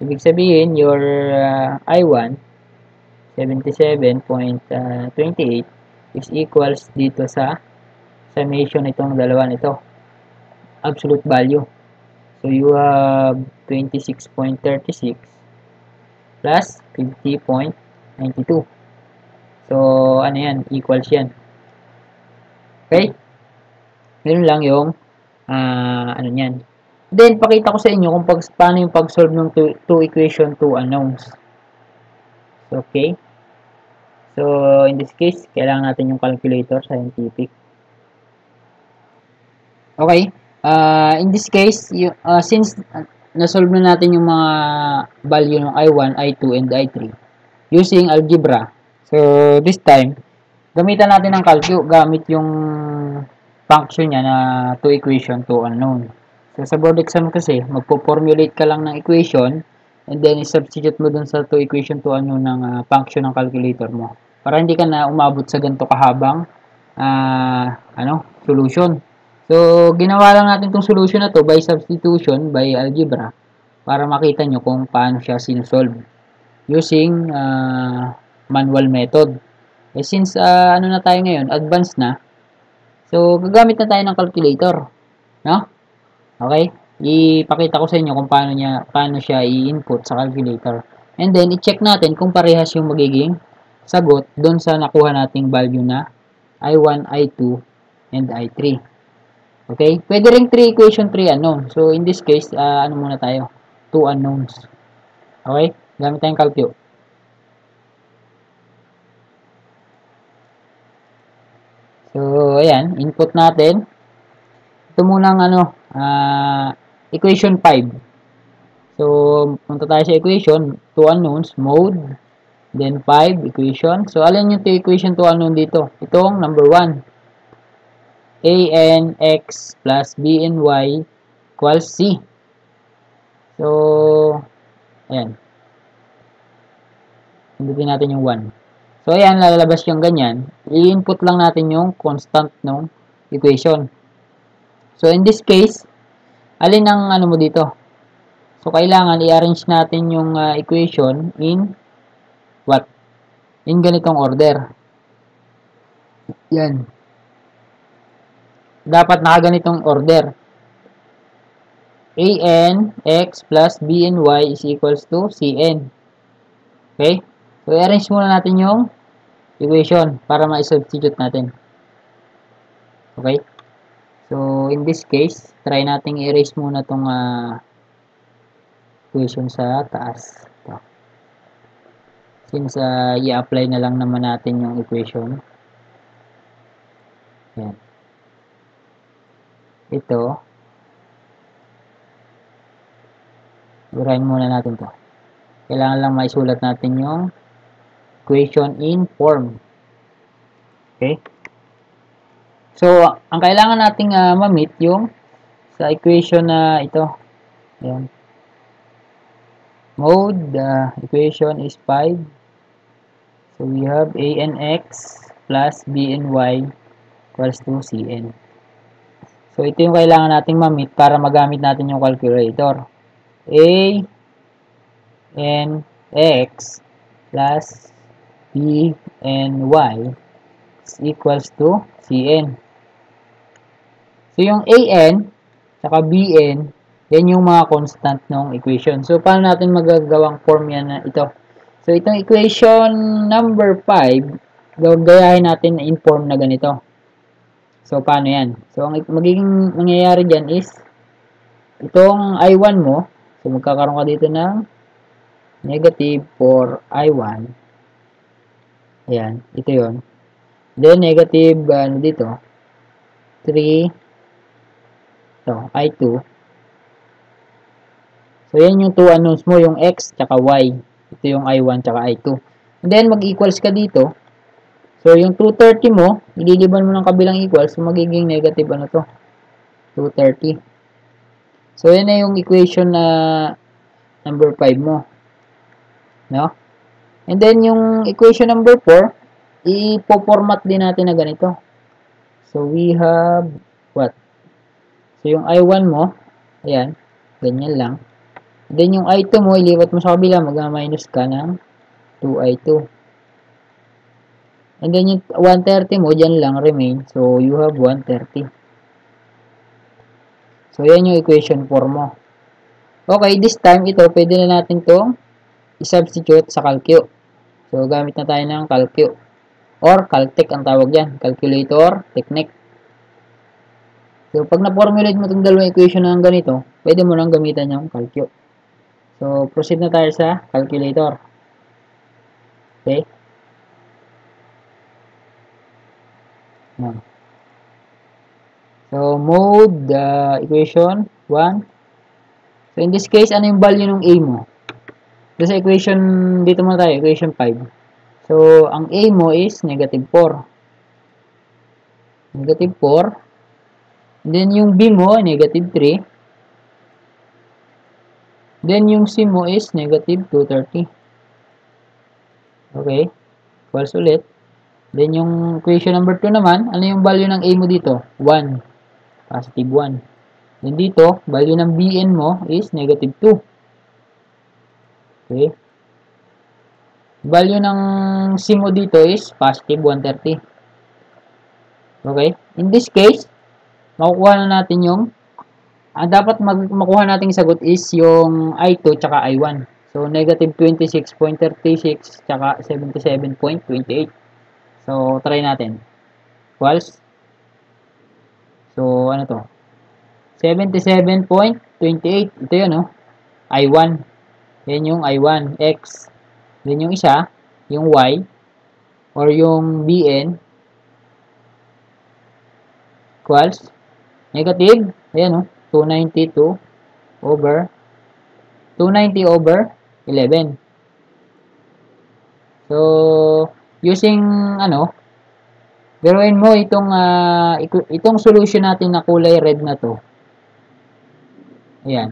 Ibig sabihin, your I1, 77.28 is equals dito sa summation itong dalawa nito. Absolute value. So, you have 26.36 plus 50.92. So, ano yan? Equals yan. Okay? Yun lang yung ano yan. Then, pakita ko sa inyo kung paano yung pag-solve ng two equation, two unknowns. Okay? So, in this case, kailangan natin yung calculator scientific. Okay? In this case, since na-solve na natin yung mga value ng I1, I2, and I3 using algebra. So, this time, gamitan natin ng calcu gamit yung function niya na two equation, two unknown. So, sa board exam kasi, magpo-formulate ka lang ng equation and then i-substitute mo dun sa two equation, two unknown ng function ng calculator mo. Para hindi ka na umabot sa ganito kahabang solution. So, ginawa lang natin itong solution na to by substitution, by algebra, para makita nyo kung paano siya sinusolve using manual method. Since ano na tayo ngayon, advanced na, so gagamit na tayo ng calculator. No? Okay? Ipakita ko sa inyo kung paano siya i-input sa calculator. And then, i-check natin kung parehas yung magiging sagot doon sa nakuha nating value na I1, I2, and I3. Okay? Pwede ring 3 equation, 3 unknown. So, in this case, ano muna tayo? 2 unknowns. Okay? Gamit tayong calcu. So, ayan. Input natin. Ito munang equation 5. So, punta tayo sa equation. 2 unknowns. Mode. Then, 5 equation. So, alin yung 2 equation, 2 unknown dito? Itong number 1. A n x plus b n y equals c. So, ayan. Pindutin natin yung 1. So, ayan, lalabas yung ganyan. I-input lang natin yung constant ng equation. So, in this case, alin ang ano mo dito? So, kailangan i-arrange natin yung equation in what? In ganitong order. Yan. Dapat nakaganitong order. an x plus b n y is equals to cn. Okay? So, i-arrange muna natin yung equation para ma-substitute natin. Okay? So, in this case, try nating i-erase muna itong equation sa taas. Ito. Since i-apply na lang naman natin yung equation. Yan. Ito. Gurahin muna natin to. Kailangan lang maisulat natin yung equation in form. Okay? So, ang kailangan nating ma-meet yung sa equation na ito. Ayan. Mode, equation is 5. So, we have a n x plus b n y equals to cn. So, ito yung kailangan nating ma-meet para magamit natin yung calculator. A n x plus b n y is equals to cn. So, yung an saka bn, yan yung mga constant ng equation. So, paano natin magagawang form yan na ito? So, itong equation number 5, gagayahin natin na in form na ganito. So, paano yan? So, ang magiging mangyayari dyan is, itong I1 mo, so, magkakaroon ka dito ng negative for I1. Ayan, ito yon. Then, negative, dito, 3, ito, I2. So, yan yung 2 unknowns mo, yung x tsaka y. Ito yung I1 tsaka I2. And then, mag-equals ka dito. So, yung 230 mo, ililiban mo ng kabilang equals, so magiging negative ano to? 230. So, yan na yung equation na number 5 mo. No? And then, yung equation number 4, ipo-format din natin na ganito. So, we have what? So, yung I1 mo, ayan, ganyan lang. Then, yung I2 mo, ilipat mo sa kabila, mag-minus ka ng 2I2. And then, yung 130 mo, dyan lang remain. So, you have 130. So, yan yung equation 4 mo. Okay, this time, ito, pwede na natin itong i-substitute sa calcu. So, gamit na tayo ng calcu. Or caltech ang tawag dyan. Calculator technique. So, pag na-formulate mo itong dalawang equation ng ganito, pwede mo nang gamitan yung calcu. So, proceed na tayo sa calculator. Okay? So, mode, equation 1. So, in this case, ano yung value ng A mo? So, sa equation, dito muna tayo, equation 5. So, ang A mo is negative 4. Negative 4. And then, yung B mo, negative 3. Then, yung C mo is negative 230. Okay. Equals ulit. Then, yung equation number 2 naman, ano yung value ng A mo dito? 1. Positive 1. Then, dito, value ng Bn mo is negative 2. Okay. Value ng C mo dito is positive 130. Okay? In this case, makukuha na natin yung dapat makuha nating sagot is yung I2 tsaka I1. So, negative 26.36 tsaka 77.28. So, try natin. Equals. So, ano to? 77.28. Ito yun, no? I1. Yan yung I1. X. Then yung isa, yung Y, or yung BN, equals, negative, ayan o, 290 over 11. So, using, biruin mo itong solution natin na kulay red na to. Ayan.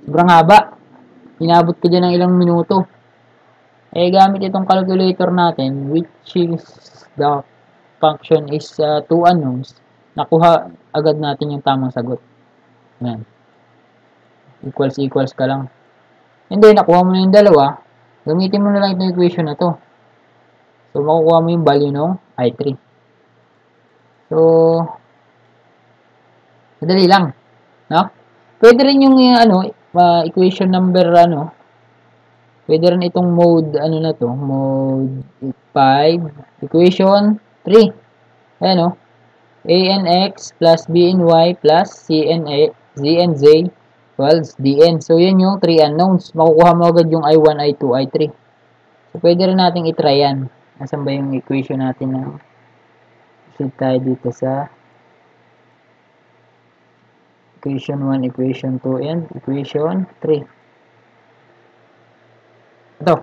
Sobrang haba. Inabot ko dyan ng ilang minuto. Gamit itong calculator natin, which is the function is 2 unknowns, nakuha agad natin yung tamang sagot. Ayan. Equals ka lang. And then, nakuha mo na yung dalawa, gamitin mo na lang itong equation na to. So, makukuha mo yung value ng I3. So, madali lang. No? Pwede rin yung equation number, pwede rin itong mode, mode 5, equation 3. Ayan, a and x plus b and y plus c and z and z equals dn. So, yan yung 3 unknowns. Makukuha mo agad yung I1, I2, I3. So, pwede rin natin itry yan. Nasaan ba yung equation natin na proceed tayo dito sa equation 1, equation 2, and equation 3. Ito.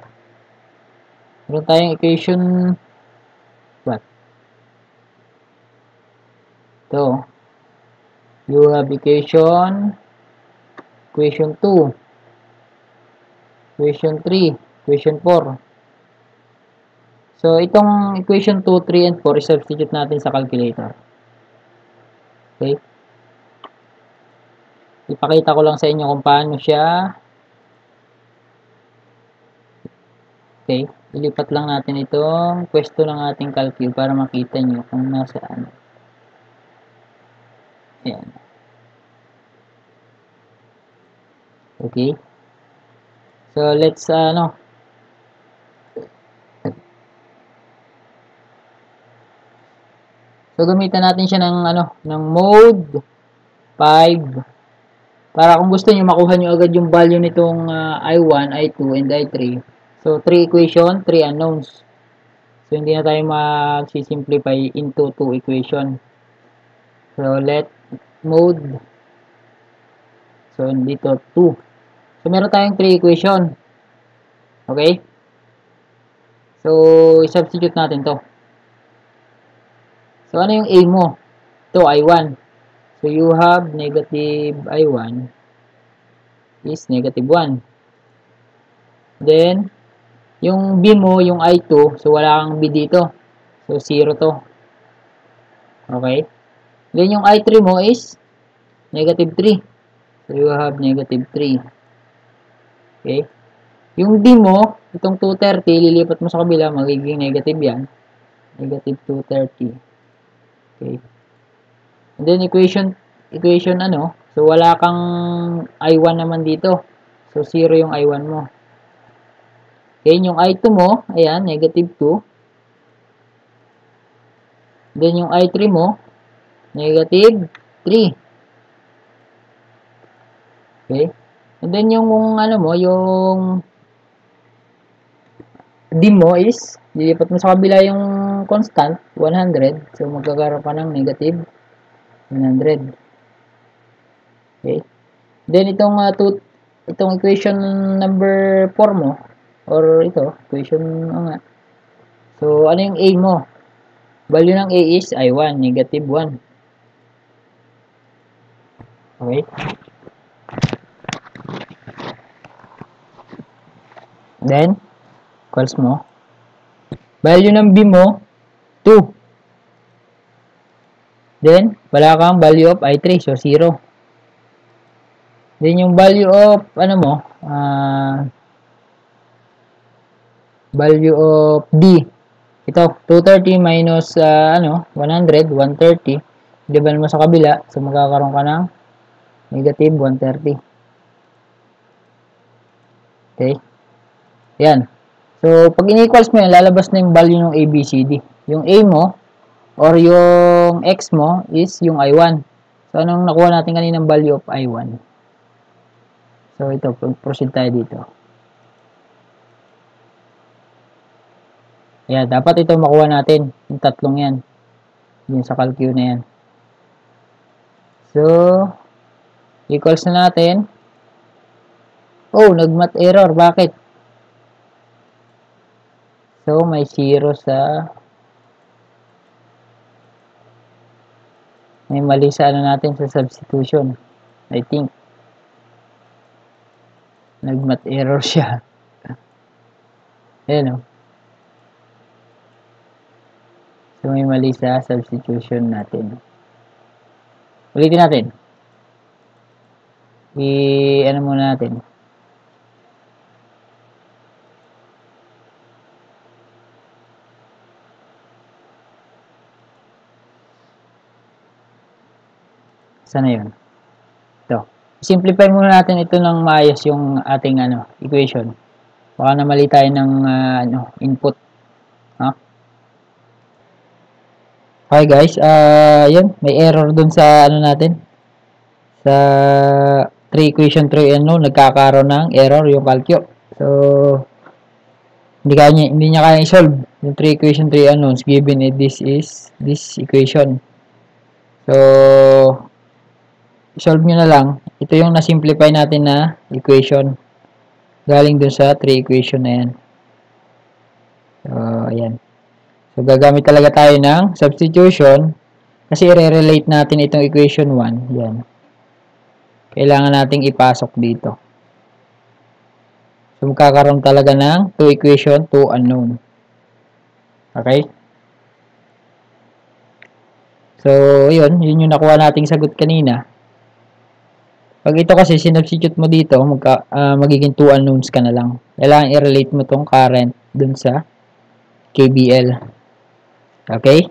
Meron tayong equation what? Ito. You have equation 2, equation 3, equation 4. So, itong equation 2, 3, and 4, substitute natin sa calculator. Okay? Ipakita ko lang sa inyo kung paano siya. Okay? Ilipat lang natin itong pwesto ng ating calculator para makita nyo kung nasaan. Ayan. Okay? So, let's, So, gamitan natin siya ng mode 5. Para kung gusto niyo makuha niyo agad yung value nitong I1, I2, and I3. So, 3 equation, 3 unknowns. So, hindi na tayo mag-simplify into 2 equation. So, let mode. So, dito 2. So, meron tayong 3 equation. Okay? So, i-substitute natin to. So, ano yung A mo? Ito, I1. So, you have negative I1 is negative 1. Then, yung B mo, yung I2, so wala kang B dito. So, 0 to. Okay? Then, yung I3 mo is negative 3. So, you have negative 3. Okay? Yung D mo, itong 230, lilipat mo sa kabila, magiging negative yan. Negative 230. Okay? And then, equation ano, so wala kang I1 naman dito. So, 0 yung I1 mo. Okay, yung I2 mo, ayan, negative 2. Then, yung I3 mo, negative 3. Okay? And then, yung ano mo, yung D mo is, lilipat mo sa kabila yung constant, 100. So, magkakaroon ka ng negative 100. Okay? Then, itong equation number 4 mo, or ito, equation, nga. So, ano yung A mo? Value ng A is I1, negative 1. Okay? Then, equals mo. Value ng B mo, 2. Then, wala kang value of I3, so 0. Then, yung value of, ano mo, value of D. Ito, 230 minus, 100, 130. Divide mo sa kabila, so magkakaroon ka ng negative 130. Okay? Yan. So, pag in-equals mo yan, lalabas na yung value ng A, B, C, D. Yung A mo, or yung X mo, is yung I1. So, anong nakuha natin kaninang value of I1? So, ito, proceed tayo dito. Ayan, dapat ito makuha natin. Yung tatlong yan. Yung sa calcu na yan. So, equals na natin. Oh, nag-math error. Bakit? So, may 0 sa... May mali sa ano natin sa substitution. I think. Nag-math error siya. Ayan o. So, may mali sa substitution natin. Ulitin natin. Ano muna natin. Sana yun. Ito. Simplify muna natin ito ng maayos yung ating equation. Baka na mali tayo ng input. Okay guys, yun, may error dun sa natin. Sa 3 equation 3 nagkakaroon ng error yung calcu. So, hindi niya kaya i-solve yung 3 equation 3 unknowns given this is this equation. So, i-solve nyo na lang. Ito yung na-simplify natin na equation. Galing dun sa 3 equation na yan. So, ayan. So, gagamit talaga tayo ng substitution kasi i-relate natin itong equation 1. Yan. Kailangan nating ipasok dito. So, magkakaroon talaga ng 2 equation, 2 unknown. Okay? So, yun yung nakuha nating sagot kanina. Pag ito kasi sinubstitute mo dito, magiging 2 unknowns ka na lang. Kailangan i-relate mo tong current dun sa KBL. Okay?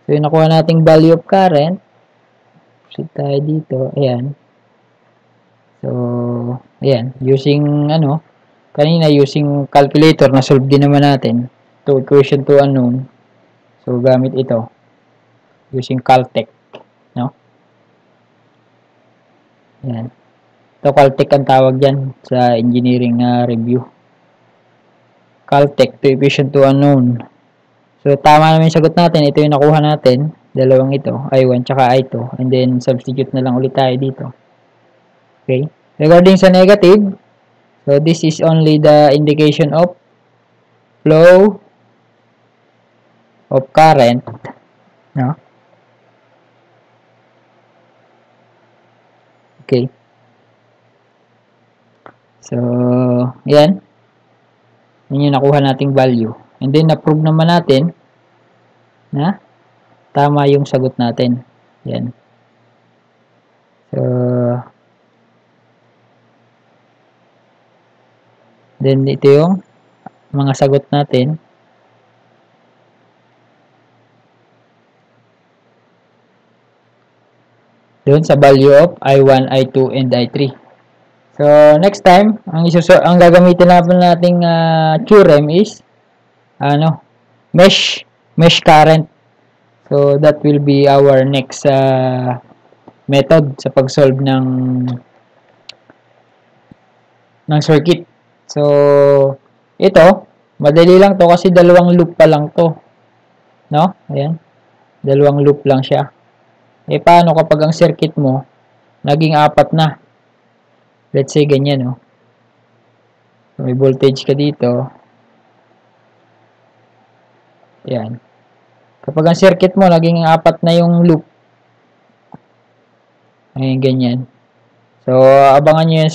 So, yung nakuha nating value of current, proceed tayo dito. Ayan. So, ayan. Using, kanina using calculator, na-solve din naman natin. To equation 2 unknown. So, gamit ito. Using Caltech. No? Ayan. Ito, Caltech ang tawag dyan sa engineering review. Caltech to equation 2 unknown. So, tama naman yung sagot natin. Ito yung nakuha natin. Dalawang ito. I1 tsaka I2. And then, substitute na lang ulit tayo dito. Okay? Regarding sa negative, so this is only the indication of flow of current, no? Okay. So, yan. Yan yung nakuha nating value. And then, na-prove naman natin na tama yung sagot natin. Yan. So, then, ito yung mga sagot natin. Doon sa value of I1, I2, and I3. So, next time, ang gagamitin nating theorem is mesh current. So, that will be our next method sa pag-solve ng circuit. So, ito, madali lang to kasi dalawang loop pa lang to. No? Ayan. Dalawang loop lang siya. Eh, paano kapag ang circuit mo naging apat na? Let's say, ganyan, no? So, may voltage ka dito. Ayan. Kapag ang circuit mo, naging apat na yung loop. Ayan, ganyan. So, abangan nyo yan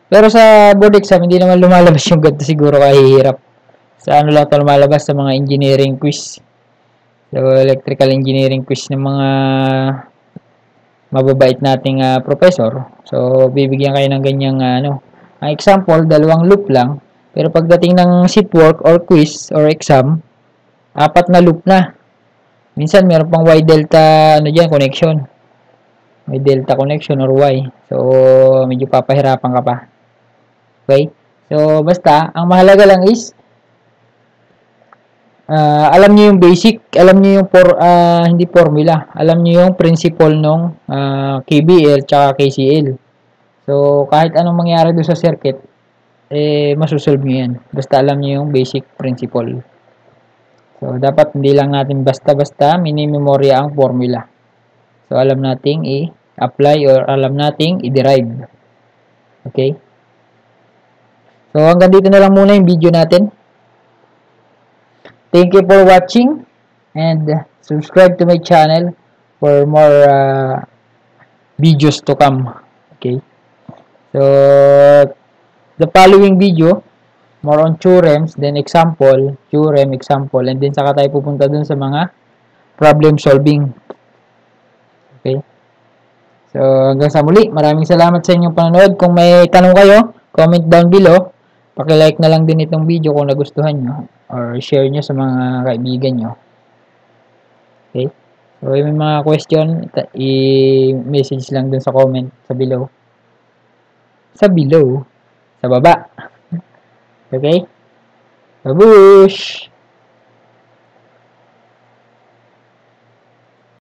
pero sa board exam, hindi naman lumalabas yung ganito siguro kahihirap. Sa ano lang ito lumalabas sa mga engineering quiz. So, electrical engineering quiz ng mga mababait nating professor. So, bibigyan kayo ng ganyang ang example, dalawang loop lang. Pero pagdating ng sheet work or quiz or exam, apat na loop na. Minsan, meron pang Y delta connection. May delta connection or Y. So, medyo papahirapan ka pa. Okay? So, basta, ang mahalaga lang is, alam niyo yung basic, alam niyo yung hindi formula, alam niyo yung principle ng KVL tsaka KCL. So, kahit anong mangyari doon sa circuit, masusolve niyo yan. Basta alam niyo yung basic principle. So, dapat hindi lang natin basta-basta minimemorya ang formula. So, alam nating i-apply or alam nating i-derive. Okay? So, hanggang dito na lang muna yung video natin. Thank you for watching and subscribe to my channel for more videos to come. Okay. So, the following video, more on theorems, then example, theorem, example, and then saka tayo pupunta dun sa mga problem solving. Okay. So, hanggang sa muli, maraming salamat sa inyong panonood. Kung may tanong kayo, comment down below. Paki-like na lang din itong video kung nagustuhan nyo or share nyo sa mga kaibigan nyo. Okay? So, may mga question, i-message lang dun sa comment sa below. Sa below? Sa baba. Okay? Babush!